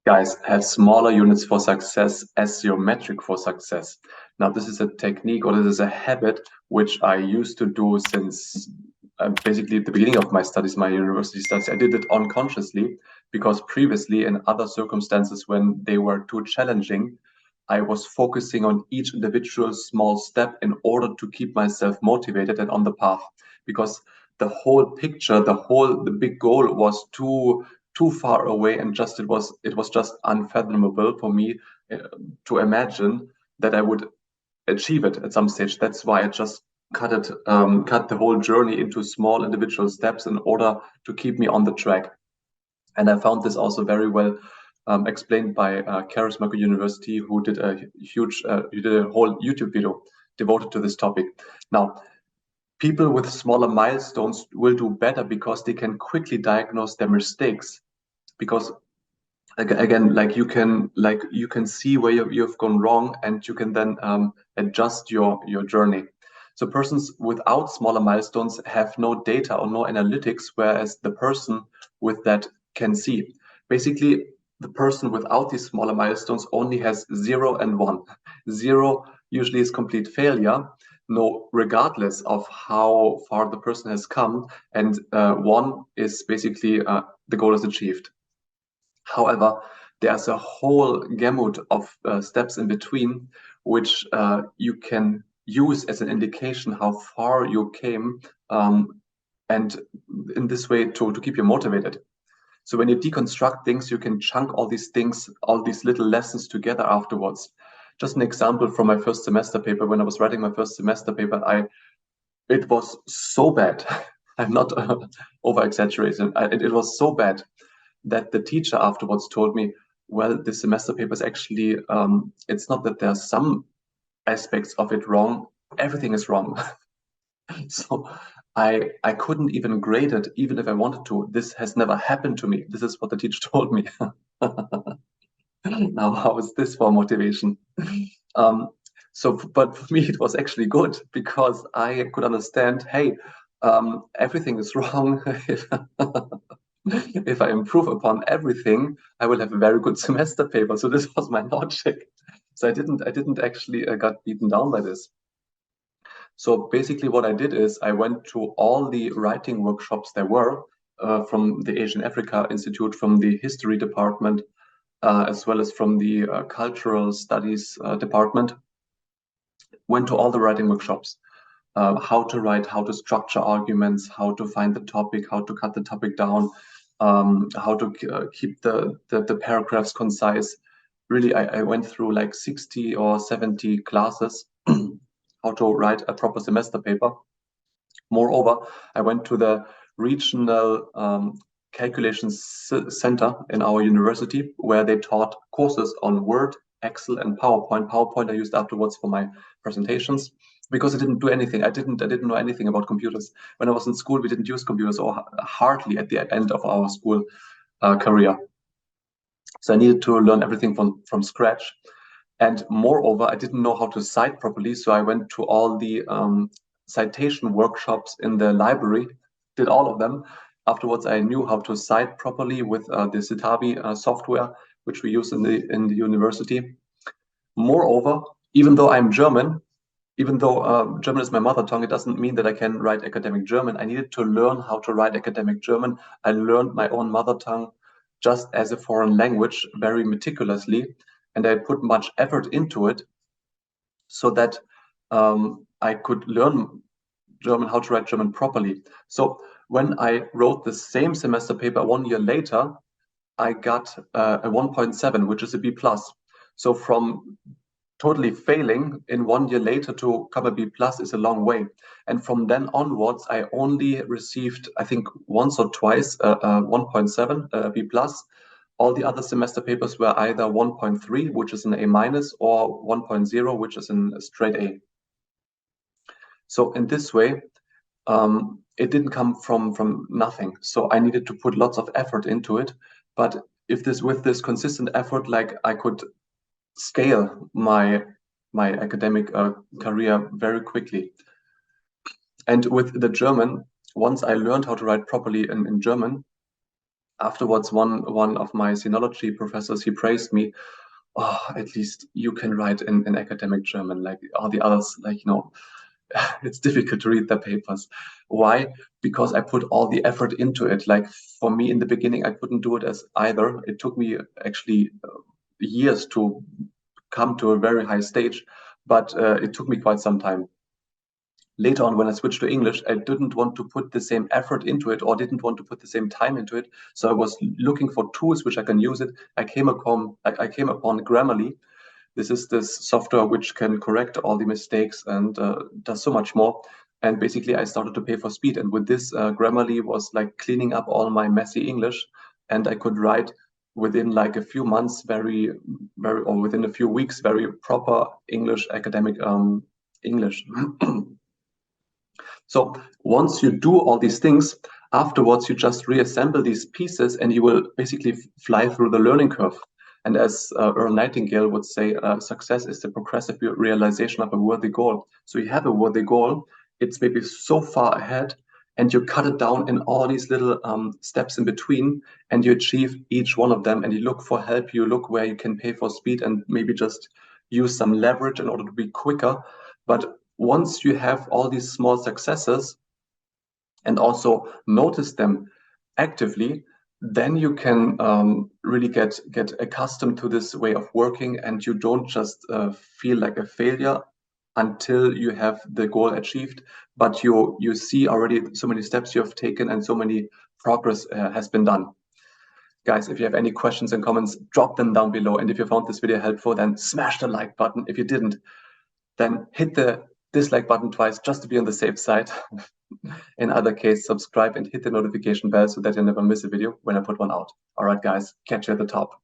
Guys, have smaller units for success as your metric for success. Now, this is a technique or this is a habit which I used to do since basically the beginning of my studies, my university studies. I did it unconsciously because previously, in other circumstances when they were too challenging, I was focusing on each individual small step in order to keep myself motivated and on the path. Because the whole picture, the big goal was too far away, and it was just unfathomable for me uh, to imagine that I would achieve it at some stage. That's why I just cut the whole journey into small individual steps in order to keep me on the track. And I found this also very well explained by Charisma University, who did a whole YouTube video devoted to this topic. Now, people with smaller milestones will do better because they can quickly diagnose their mistakes. Because again, like you can see where you've gone wrong, and you can then adjust your journey. So persons without smaller milestones have no data or no analytics, whereas the person with that can see. Basically, the person without these smaller milestones only has 0 and 1. 0 usually is complete failure, no, regardless of how far the person has come, and 1 is basically the goal is achieved. However, there's a whole gamut of steps in between, which you can use as an indication how far you came, and in this way to keep you motivated. So when you deconstruct things, you can chunk all these things, all these little lessons together afterwards. Just an example from my first semester paper. When I was writing my first semester paper, it was so bad. I'm not over exaggerating. It was so bad that the teacher afterwards told me, well, the semester paper is actually, it's not that there are some aspects of it wrong, everything is wrong. So I couldn't even grade it, even if I wanted to. This has never happened to me. This is what the teacher told me. Now, how is this for motivation? Um, but for me, it was actually good because I could understand, hey, everything is wrong. If I improve upon everything, I will have a very good semester paper. So this was my logic. So I didn't actually got beaten down by this. So basically, what I did is I went to all the writing workshops there were from the Asian Africa Institute, from the history department, as well as from the cultural studies department. Went to all the writing workshops. How to write, how to structure arguments, how to find the topic, how to cut the topic down, how to keep the paragraphs concise. Really, I went through like 60 or 70 classes how to write a proper semester paper. Moreover, I went to the regional calculations center in our university where they taught courses on Word, Excel, and PowerPoint. PowerPoint I used afterwards for my presentations because I didn't do anything. I didn't know anything about computers. When I was in school, we didn't use computers, or hardly at the end of our school career. So I needed to learn everything from scratch. And moreover, I didn't know how to cite properly, so I went to all the citation workshops in the library, did all of them. Afterwards, I knew how to cite properly with the Citavi software, which we use in the university. Moreover, even though I'm German, even though German is my mother tongue, it doesn't mean that I can write academic German. I needed to learn how to write academic German. I learned my own mother tongue just as a foreign language very meticulously, and I put much effort into it so that I could learn German, how to write German properly. So when I wrote the same semester paper 1 year later, I got a 1.7, which is a B plus. So from totally failing in 1 year later to come a B plus is a long way. And from then onwards, I only received, I think, once or twice 1.7 B plus. All the other semester papers were either 1.3, which is an A minus, or 1.0, which is a straight A. So in this way, it didn't come from nothing. So I needed to put lots of effort into it. But if this with this consistent effort, like I could scale my academic career very quickly. And with the German, once I learned how to write properly in German, afterwards, one of my sinology professors, he praised me. Oh, at least you can write in academic German, like all the others, like, it's difficult to read their papers. Why? Because I put all the effort into it. Like for me in the beginning, I couldn't do it as either. It took me actually years to come to a very high stage, but it took me quite some time. Later on, when I switched to English, I didn't want to put the same effort into it or didn't want to put the same time into it. So I was looking for tools which I can use it. I came upon Grammarly. This is this software which can correct all the mistakes and does so much more. And basically, I started to pay for speed. And with this, Grammarly was like cleaning up all my messy English, and I could write within like a few months, or within a few weeks, very proper English, academic English. So once you do all these things, afterwards you just reassemble these pieces and you will basically fly through the learning curve. And as Earl Nightingale would say, success is the progressive realization of a worthy goal. So you have a worthy goal, it's maybe so far ahead, and you cut it down in all these little steps in between, and you achieve each one of them, and you look for help, you look where you can pay for speed and maybe just use some leverage in order to be quicker. But once you have all these small successes and also notice them actively, then you can really get accustomed to this way of working, and you don't just feel like a failure until you have the goal achieved, but you see already so many steps you have taken and so many progress has been done. Guys, if you have any questions and comments, drop them down below. And if you found this video helpful, then smash the like button. If you didn't, then hit the dislike button twice just to be on the safe side. In other case, subscribe and hit the notification bell so that you never miss a video when I put one out. All right, guys, catch you at the top.